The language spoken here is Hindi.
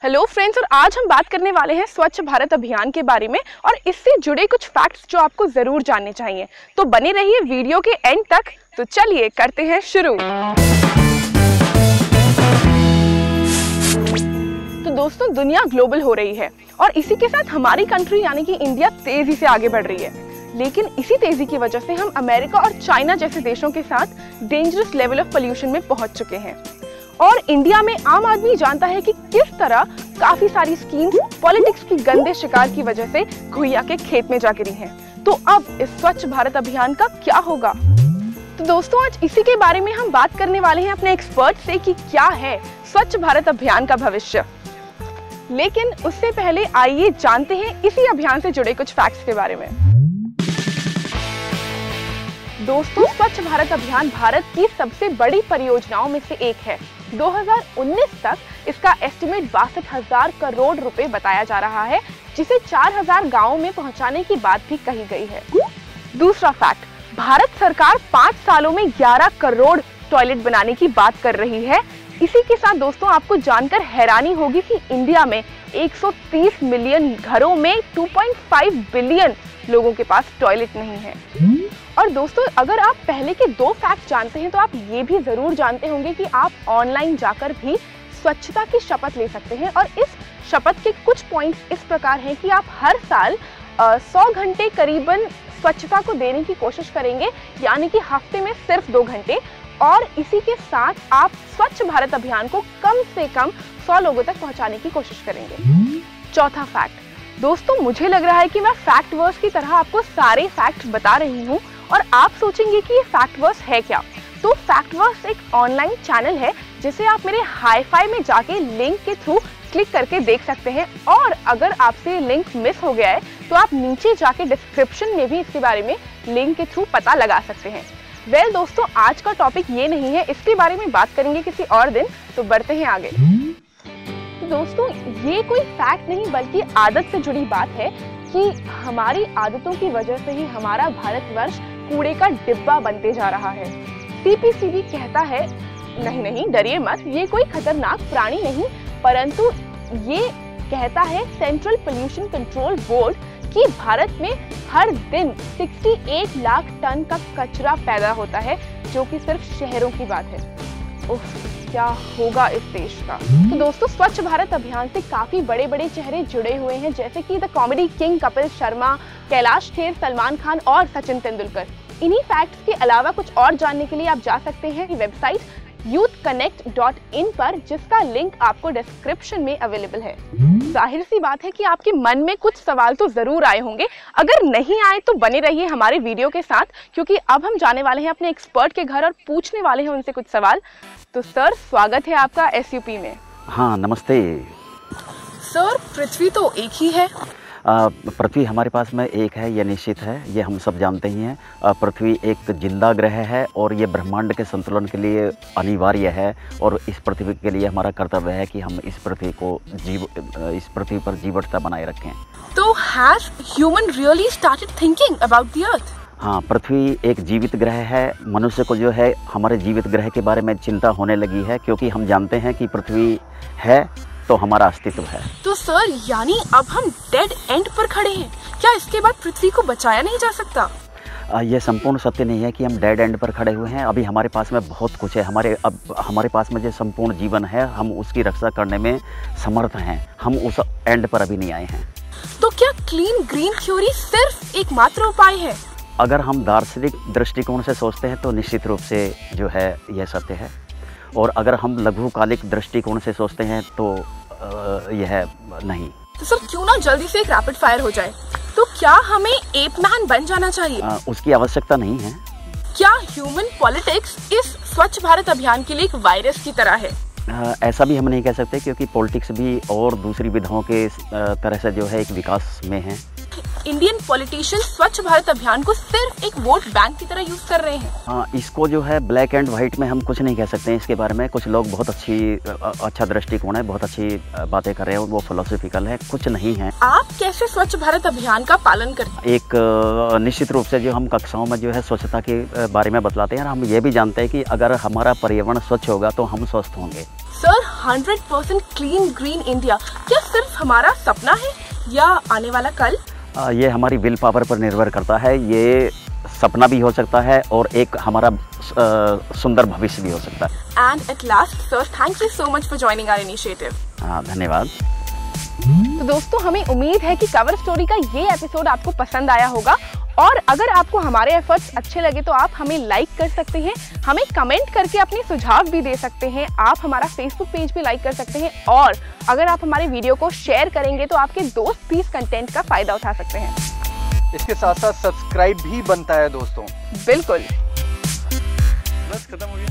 हेलो फ्रेंड्स, और आज हम बात करने वाले हैं स्वच्छ भारत अभियान के बारे में और इससे जुड़े कुछ फैक्ट्स जो आपको ज़रूर जानने चाहिए। तो बने रहिए वीडियो के एंड तक। तो चलिए करते हैं शुरू। तो दोस्तों, दुनिया ग्लोबल हो रही है और इसी के साथ हमारी कंट्री यानी कि इंडिया तेजी से आगे बढ़ रही है। लेकिन इसी तेजी की वजह से हम अमेरिका और चाइना जैसे देशों के साथ डेंजरस लेवल ऑफ पोल्यूशन में पहुंच चुके हैं। और इंडिया में आम आदमी जानता है कि किस तरह काफी सारी स्कीम्स पॉलिटिक्स की गंदे शिकार की वजह से घुइया के खेत में जा गिरी हैं। तो अब इस स्वच्छ भारत अभियान का क्या होगा? तो दोस्तों, आज इसी के बारे में हम बात करने वाले हैं अपने एक्सपर्ट से कि क्या है स्वच्छ भारत अभियान का भविष्य। लेकिन उससे पहले आइए जानते हैं इसी अभियान से जुड़े कुछ फैक्ट्स के बारे में। दोस्तों, स्वच्छ भारत अभियान भारत की सबसे बड़ी परियोजनाओं में से एक है। 2019 तक इसका एस्टिमेट 62,000 करोड़ रुपए बताया जा रहा है, जिसे 4,000 गांवों में पहुंचाने की बात भी कही गई है। दूसरा फैक्ट, भारत सरकार 5 सालों में 11 करोड़ टॉयलेट बनाने की बात कर रही है। इसी के साथ दोस्तों, आपको जानकर हैरानी होगी कि इंडिया में 130 मिलियन घरों में 2.5 बिलियन लोगों के पास टॉयलेट नहीं है। और दोस्तों, अगर आप पहले के 2 फैक्ट जानते हैं तो आप ये भी जरूर जानते होंगे कि आप ऑनलाइन जाकर भी स्वच्छता की शपथ ले सकते हैं। और इस शपथ के कुछ पॉइंट्स इस प्रकार हैं कि आप हर साल 100 घंटे करीबन स्वच्छता को देने की कोशिश करेंगे, यानी कि हफ्ते में सिर्फ 2 घंटे। और इसी के साथ आप स्वच्छ भारत अभियान को कम से कम 100 लोगों तक पहुंचाने की कोशिश करेंगे। चौथा फैक्ट, दोस्तों मुझे लग रहा है कि मैं फैक्ट वर्स की तरह आपको सारे फैक्ट्स बता रही हूँ और आप सोचेंगे कि ये फैक्ट वर्स है क्या। तो फैक्ट वर्स एक ऑनलाइन चैनल है जिसे आप मेरे हाई-फाई में जाके लिंक के थ्रू क्लिक करके देख सकते हैं। और अगर आपसे लिंक मिस हो गया है तो आप नीचे जाके डिस्क्रिप्शन में भी इसके बारे में लिंक के थ्रू पता लगा सकते हैं। वेल दोस्तों, आज का टॉपिक ये नहीं है, इसके बारे में बात करेंगे किसी और दिन। तो बढ़ते हैं आगे। दोस्तों, ये कोई फैक्ट नहीं बल्कि आदत से जुड़ी बात है कि हमारी आदतों की वजह से ही हमारा भारतवर्ष कूड़े का डिब्बा बनते जा रहा है। CPCB कहता है, नहीं डरिए मत, ये कोई खतरनाक प्राणी नहीं, परंतु ये कहता है सेंट्रल पोल्यूशन कंट्रोल बोर्ड कि भारत में हर दिन 68 लाख टन का कचरा पैदा होता है, जो कि सिर्फ शहरों की बात है। क्या होगा इस देश का। तो दोस्तों, स्वच्छ भारत अभियान से काफी बड़े बड़े चेहरे जुड़े हुए हैं, जैसे कि the comedy king Kapil Sharma, Kailash Kher, Salman Khan और सचिन तेंदुलकर। इन्हीं फैक्ट्स के अलावा कुछ और जानने के लिए आप जा सकते हैं वेबसाइट youthconnect.in पर, जिसका लिंक आपको डिस्क्रिप्शन में अवेलेबल है। जाहिर सी बात है कि आपके मन में कुछ सवाल तो जरूर आए होंगे। अगर नहीं आए तो बने रहिए हमारे वीडियो के साथ, क्योंकि अब हम जाने वाले हैं अपने एक्सपर्ट के घर और पूछने वाले हैं उनसे कुछ सवाल। तो सर, स्वागत है आपका SUP में। हाँ, नमस्ते सर। पृथ्वी तो एक ही है। पृथ्वी हमारे पास में एक है, ये निश्चित है, ये हम सब जानते ही हैं। पृथ्वी एक जिंदा ग्रह है और ये ब्रह्मांड के संतुलन के लिए अनिवार्य है। और इस पृथ्वी के लिए हमारा कर्तव्य है कि हम इस पृथ्वी पर जीवटता बनाए रखें। तो has human really started thinking about the earth? हाँ, पृथ्वी एक जीवित ग्रह है। मनुष्य को जो है हमारे जीवित ग्रह के बारे में चिंता होने लगी है, क्योंकि हम जानते हैं कि पृथ्वी है तो हमारा अस्तित्व है। तो सर, यानी अब हम डेड एंड पर खड़े हैं। क्या इसके बाद पृथ्वी को बचाया नहीं जा सकता? यह संपूर्ण सत्य नहीं है कि हम डेड एंड पर खड़े हुए हैं। अभी हमारे पास में बहुत कुछ है। हमारे पास में जो संपूर्ण जीवन है, हम उसकी रक्षा करने में समर्थ हैं। हम उस एंड पर अभी नहीं आए हैं। तो क्या क्लीन ग्रीन थ्योरी सिर्फ एकमात्र उपाय है? अगर हम दार्शनिक दृष्टिकोण से सोचते हैं तो निश्चित रूप से जो है यह सत्य है। और अगर हम लघुकालिक दृष्टिकोण से सोचते हैं तो यह नहीं। तो सर, क्यों ना जल्दी से एक रैपिड फायर हो जाए। तो क्या हमें एप मैन बन जाना चाहिए? उसकी आवश्यकता नहीं है। क्या ह्यूमन पॉलिटिक्स इस स्वच्छ भारत अभियान के लिए एक वायरस की तरह है? ऐसा भी हम नहीं कह सकते, क्योंकि पॉलिटिक्स भी और दूसरी विधाओं के तरह से जो है एक विकास में है। इंडियन पॉलिटिशियन स्वच्छ भारत अभियान को सिर्फ एक वोट बैंक की तरह यूज कर रहे हैं। हाँ, इसको जो है ब्लैक एंड व्हाइट में हम कुछ नहीं कह सकते हैं इसके बारे में। कुछ लोग बहुत अच्छा दृष्टिकोण है, बहुत अच्छी बातें कर रहे हैं, वो फिलोसफिकल है, कुछ नहीं है। आप कैसे स्वच्छ भारत अभियान का पालन करते हैं? एक निश्चित रूप से जो हम कक्षाओं में जो है स्वच्छता के बारे में बतलाते हैं, और हम ये भी जानते हैं कि अगर हमारा पर्यावरण स्वच्छ होगा तो हम स्वस्थ होंगे। सर 100% क्लीन ग्रीन इंडिया क्या सिर्फ हमारा सपना है या आने वाला कल? ये हमारी विल पावर पर निर्भर करता है। ये सपना भी हो सकता है और एक हमारा सुंदर भविष्य भी हो सकता है। And at last sir, thank you so much for joining our initiative. हाँ, धन्यवाद। तो दोस्तों, हमें उम्मीद है कि कवर स्टोरी का ये एपिसोड आपको पसंद आया होगा और अगर आपको हमारे एफर्ट्स अच्छे लगे तो आप हमें लाइक कर सकते हैं, हमें कमेंट करके अपने सुझाव भी दे सकते हैं। आप हमारा फेसबुक पेज भी लाइक कर सकते हैं और अगर आप हमारे वीडियो को शेयर करेंगे तो आपके दोस्त भी इस कंटेंट का फायदा उठा सकते हैं। इसके साथ साथ सब्सक्राइब भी बनता है दोस्तों। बिल्कुल। बस खत्म हो गया।